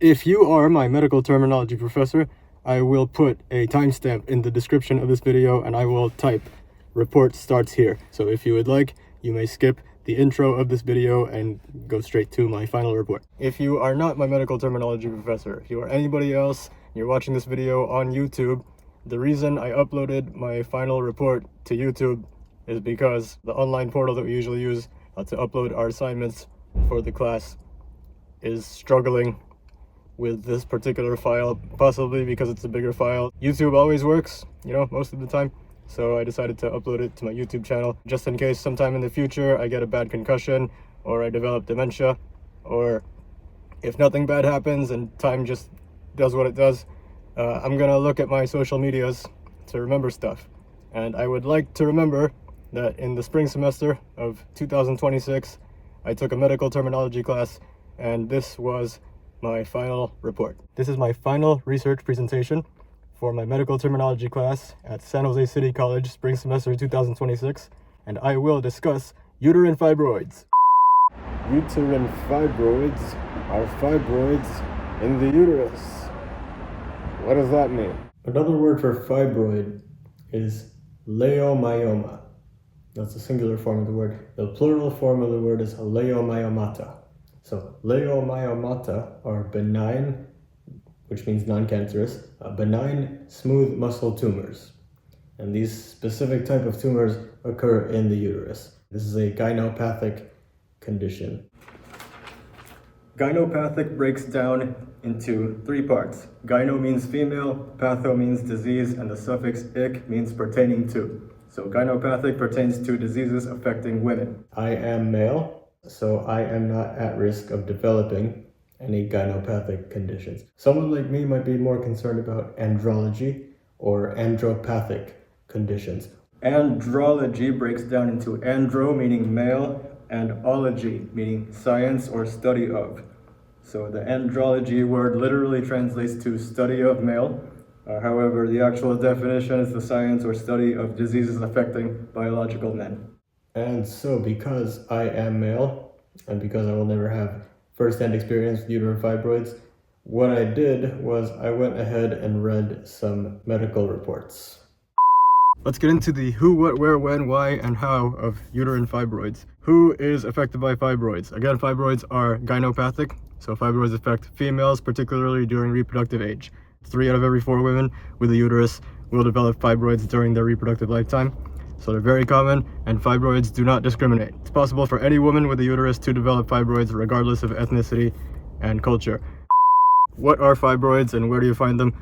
If you are my medical terminology professor, I will put a timestamp in the description of this video and I will type report starts here. So if you would like, you may skip the intro of this video and go straight to my final report. If you are not my medical terminology professor, if you are anybody else, you're watching this video on YouTube, the reason I uploaded my final report to YouTube is because the online portal that we usually use to upload our assignments for the class is struggling with this particular file, possibly because it's a bigger file. YouTube always works, most of the time. So I decided to upload it to my YouTube channel, just in case sometime in the future I get a bad concussion, or I develop dementia, or if nothing bad happens and time just does what it does, I'm gonna look at my social medias to remember stuff. And I would like to remember that in the spring semester of 2026, I took a medical terminology class, and this was my final report. This is my final research presentation for my medical terminology class at San Jose City College, spring semester 2026, and I will discuss uterine fibroids. Uterine fibroids are fibroids in the uterus. What does that mean? Another word for fibroid is leiomyoma. That's the singular form of the word. The plural form of the word is leiomyomata. So leiomyomata are benign, which means non-cancerous, benign smooth muscle tumors. And these specific type of tumors occur in the uterus. This is a gynopathic condition. Gynopathic breaks down into three parts. Gyno means female, patho means disease, and the suffix ic means pertaining to. So gynopathic pertains to diseases affecting women. I am male, so I am not at risk of developing any gynopathic conditions. Someone like me might be more concerned about andrology or andropathic conditions. Andrology breaks down into andro, meaning male, and ology, meaning science or study of. So the andrology word literally translates to study of male. However, the actual definition is the science or study of diseases affecting biological men. And so because I am male, and because I will never have first-hand experience with uterine fibroids, what I did was I went ahead and read some medical reports. Let's get into the who, what, where, when, why, and how of uterine fibroids. Who is affected by fibroids? Again, fibroids are gynopathic, so fibroids affect females, particularly during reproductive age. 3 out of every 4 women with a uterus will develop fibroids during their reproductive lifetime. So they're very common, and fibroids do not discriminate. It's possible for any woman with a uterus to develop fibroids regardless of ethnicity and culture. What are fibroids and where do you find them?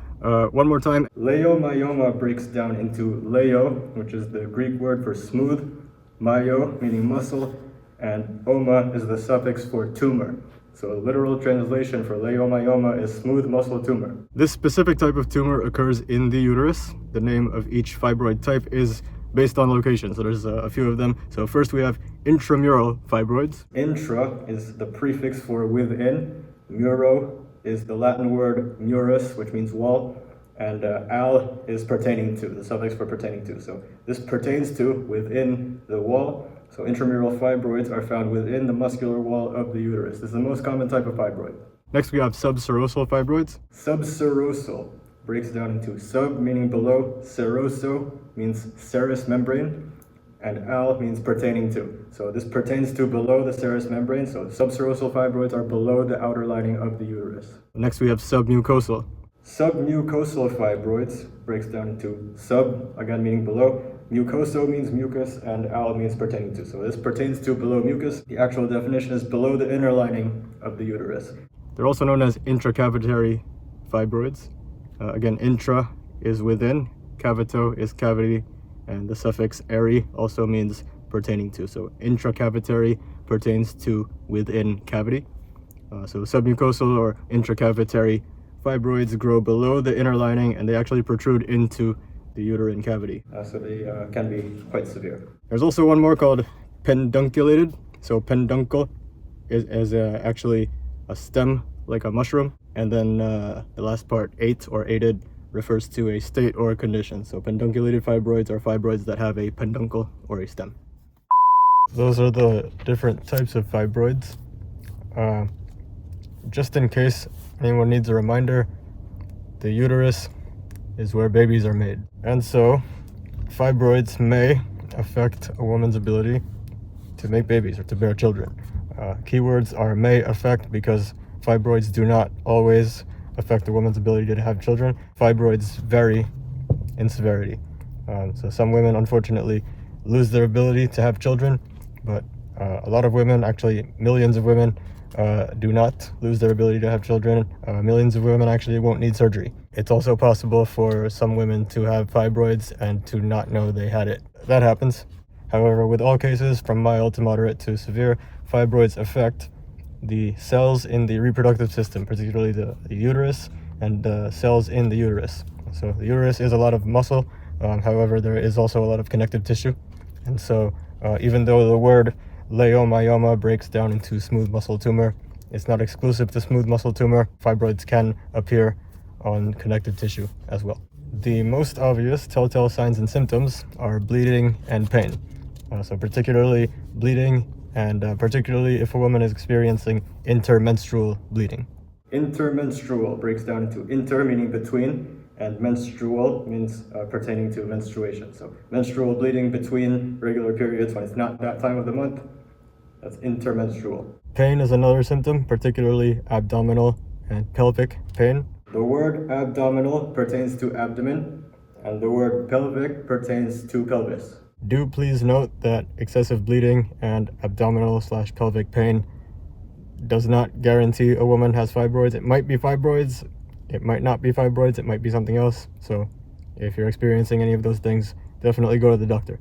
One more time. Leiomyoma breaks down into leo, which is the Greek word for smooth, myo, meaning muscle, and oma is the suffix for tumor. So a literal translation for leiomyoma is smooth muscle tumor. This specific type of tumor occurs in the uterus. The name of each fibroid type is based on location, so there's a few of them. So first we have intramural fibroids. Intra is the prefix for within. Muro is the Latin word murus, which means wall. And al is pertaining to, the suffix for pertaining to. So this pertains to within the wall. So intramural fibroids are found within the muscular wall of the uterus. This is the most common type of fibroid. Next we have subserosal fibroids. Subserosal breaks down into sub, meaning below, seroso means serous membrane, and al means pertaining to. So this pertains to below the serous membrane, so subserosal fibroids are below the outer lining of the uterus. Next we have submucosal. Submucosal fibroids breaks down into sub, again meaning below, mucoso means mucus, and al means pertaining to. So this pertains to below mucus. The actual definition is below the inner lining of the uterus. They're also known as intracavitary fibroids. Again, intra is within, cavito is cavity, and the suffix "-ary" also means pertaining to. So intracavitary pertains to within cavity. So submucosal or intracavitary fibroids grow below the inner lining and they actually protrude into the uterine cavity. So they can be quite severe. There's also one more called pedunculated. So peduncle is actually a stem like a mushroom. And then the last part, ate or aided, refers to a state or a condition. So pedunculated fibroids are fibroids that have a peduncle or a stem. Those are the different types of fibroids. Just in case anyone needs a reminder, the uterus is where babies are made. And so, fibroids may affect a woman's ability to make babies or to bear children. Keywords are may affect because fibroids do not always affect a woman's ability to have children. Fibroids vary in severity. So some women, unfortunately, lose their ability to have children, but a lot of women, actually millions of women, do not lose their ability to have children. Millions of women actually won't need surgery. It's also possible for some women to have fibroids and to not know they had it. That happens. However, with all cases, from mild to moderate to severe, fibroids affect the cells in the reproductive system, particularly the uterus and the cells in the uterus. So the uterus is a lot of muscle, however, there is also a lot of connective tissue. And so even though the word leiomyoma breaks down into smooth muscle tumor, it's not exclusive to smooth muscle tumor. Fibroids can appear on connective tissue as well. The most obvious telltale signs and symptoms are bleeding and pain. So particularly bleeding, and particularly if a woman is experiencing intermenstrual bleeding. Intermenstrual breaks down into inter meaning between, and menstrual means pertaining to menstruation. So menstrual bleeding between regular periods when it's not that time of the month, that's intermenstrual. Pain is another symptom, particularly abdominal and pelvic pain. The word abdominal pertains to abdomen, and the word pelvic pertains to pelvis. Do please note that excessive bleeding and abdominal/pelvic pain does not guarantee a woman has fibroids. It might be fibroids, it might not be fibroids, it might be something else. So if you're experiencing any of those things, definitely go to the doctor.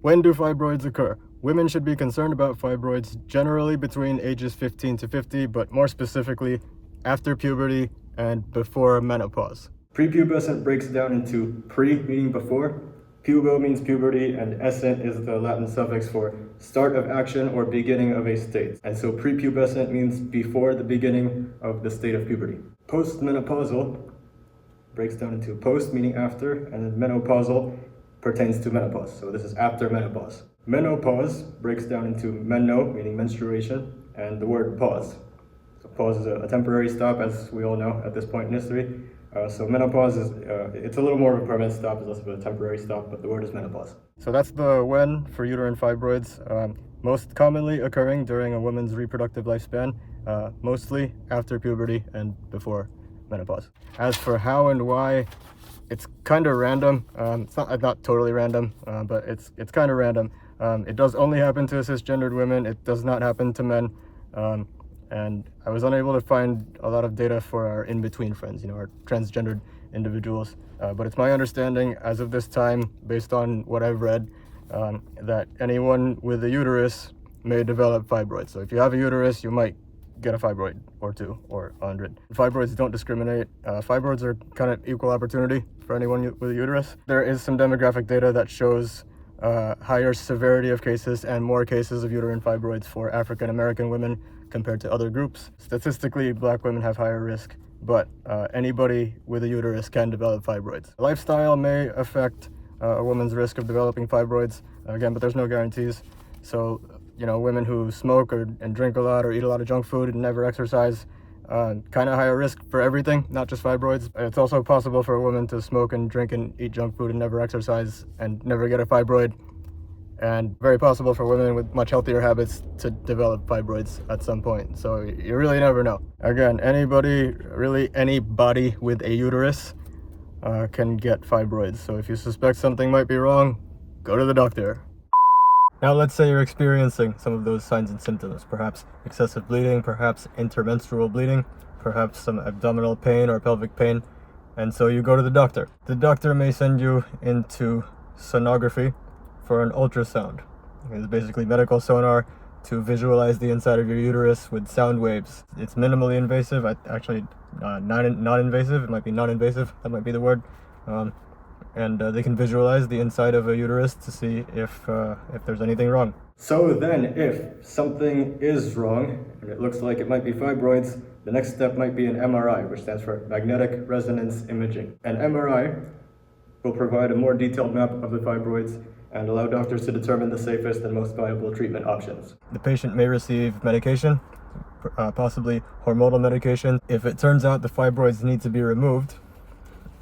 When do fibroids occur? Women should be concerned about fibroids generally between ages 15 to 50, but more specifically after puberty and before menopause. Prepubescent breaks down into pre meaning before, pubo means puberty, and escent is the Latin suffix for start of action or beginning of a state. And so prepubescent means before the beginning of the state of puberty. Postmenopausal breaks down into post meaning after, and then menopausal pertains to menopause. So this is after menopause. Menopause breaks down into meno meaning menstruation, and the word pause. So pause is a temporary stop, as we all know at this point in history. So menopause is, it's a little more of a permanent stop, it's less of a temporary stop, but the word is menopause. So that's the when for uterine fibroids, most commonly occurring during a woman's reproductive lifespan, mostly after puberty and before menopause. As for how and why, it's kind of random. It's not totally random, but it's kind of random. It does only happen to cisgendered women. It does not happen to men. And I was unable to find a lot of data for our in-between friends, our transgendered individuals. But it's my understanding as of this time, based on what I've read, that anyone with a uterus may develop fibroids. So if you have a uterus, you might get a fibroid or two or 100. Fibroids don't discriminate. Fibroids are kind of equal opportunity for anyone with a uterus. There is some demographic data that shows higher severity of cases and more cases of uterine fibroids for African American women compared to other groups. Statistically, Black women have higher risk, but anybody with a uterus can develop fibroids. Lifestyle may affect a woman's risk of developing fibroids, again, but there's no guarantees. So, women who smoke and drink a lot or eat a lot of junk food and never exercise, kind of higher risk for everything, not just fibroids. It's also possible for a woman to smoke and drink and eat junk food and never exercise and never get a fibroid. And very possible for women with much healthier habits to develop fibroids at some point. So you really never know. Again, anybody with a uterus can get fibroids. So if you suspect something might be wrong, go to the doctor. Now let's say you're experiencing some of those signs and symptoms, perhaps excessive bleeding, perhaps intermenstrual bleeding, perhaps some abdominal pain or pelvic pain, and so you go to the doctor. The doctor may send you into sonography for an ultrasound. It's basically medical sonar to visualize the inside of your uterus with sound waves. It's minimally invasive, non-invasive, it might be non-invasive, that might be the word. And they can visualize the inside of a uterus to see if there's anything wrong. So then, if something is wrong, and it looks like it might be fibroids, the next step might be an MRI, which stands for magnetic resonance imaging. An MRI will provide a more detailed map of the fibroids and allow doctors to determine the safest and most viable treatment options. The patient may receive medication, possibly hormonal medication. If it turns out the fibroids need to be removed,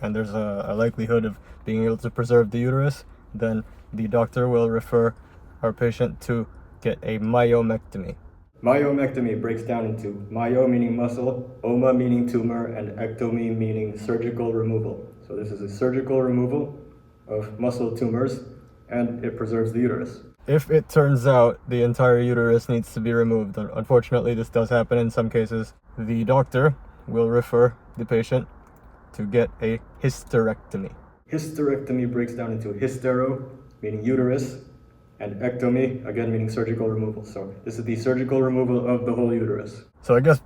and there's a likelihood of being able to preserve the uterus, then the doctor will refer our patient to get a myomectomy. Myomectomy breaks down into myo meaning muscle, oma meaning tumor, and ectomy meaning surgical removal. So this is a surgical removal of muscle tumors, and it preserves the uterus. If it turns out the entire uterus needs to be removed, unfortunately this does happen in some cases, the doctor will refer the patient to get a hysterectomy. Hysterectomy breaks down into hystero, meaning uterus, and ectomy, again meaning surgical removal. So this is the surgical removal of the whole uterus. So I guess,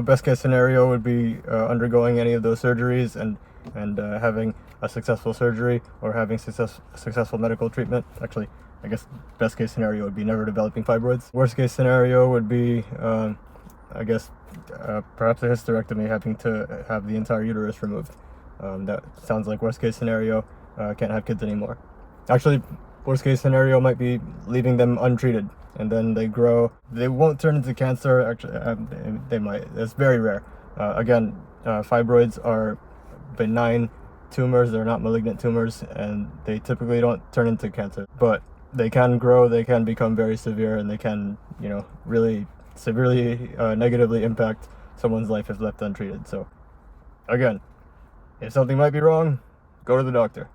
best case scenario would be undergoing any of those surgeries and having a successful surgery or having successful medical treatment. Actually, I guess best case scenario would be never developing fibroids. Worst case scenario would be, perhaps a hysterectomy, having to have the entire uterus removed. That sounds like worst case scenario. Can't have kids anymore. Actually, worst case scenario might be leaving them untreated, and then they grow. They won't turn into cancer. Actually, they might. It's very rare. Fibroids are benign tumors. They're not malignant tumors, and they typically don't turn into cancer. But they can grow. They can become very severe, and they can, really severely negatively impact someone's life if left untreated. So, again, if something might be wrong, go to the doctor.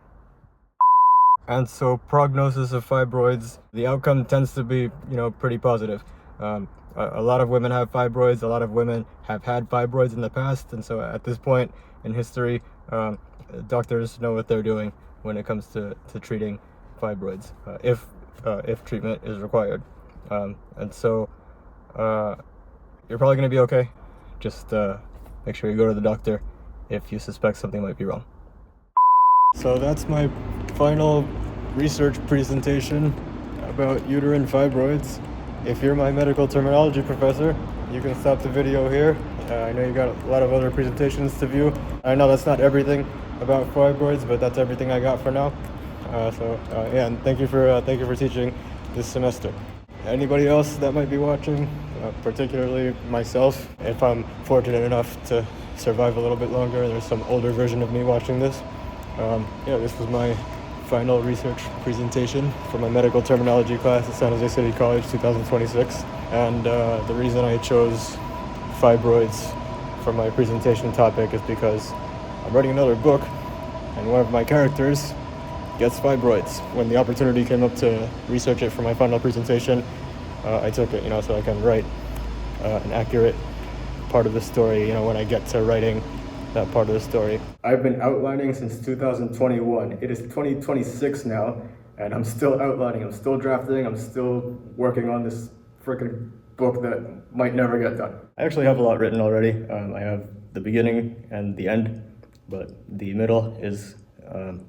And so prognosis of fibroids, the outcome tends to be, pretty positive. A lot of women have fibroids. A lot of women have had fibroids in the past. And so at this point in history, doctors know what they're doing when it comes to treating fibroids, if treatment is required. And so you're probably going to be okay. Just make sure you go to the doctor if you suspect something might be wrong. So that's my final research presentation about uterine fibroids. If you're my medical terminology professor, you can stop the video here. I know you got a lot of other presentations to view. I know that's not everything about fibroids, but that's everything I got for now. And thank you for teaching this semester. Anybody else that might be watching, particularly myself, if I'm fortunate enough to survive a little bit longer, there's some older version of me watching this. This was my final research presentation for my medical terminology class at San Jose City College 2026. And the reason I chose fibroids for my presentation topic is because I'm writing another book, and one of my characters gets fibroids. When the opportunity came up to research it for my final presentation, I took it, so I can write an accurate part of the story, when I get to writing that part of the story. I've been outlining since 2021. It is 2026 now, and I'm still outlining, I'm still drafting, I'm still working on this freaking book that might never get done. I actually have a lot written already. I have the beginning and the end, but the middle is kind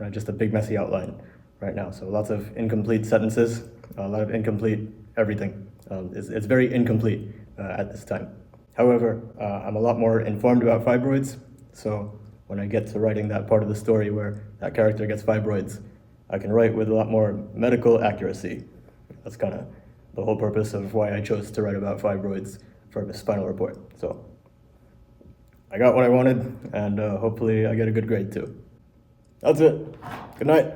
of just a big messy outline right now. So lots of incomplete sentences, a lot of incomplete everything. It's very incomplete at this time. However, I'm a lot more informed about fibroids, so when I get to writing that part of the story where that character gets fibroids, I can write with a lot more medical accuracy. That's kind of the whole purpose of why I chose to write about fibroids for this final report. So I got what I wanted, and hopefully I get a good grade too. That's it. Good night.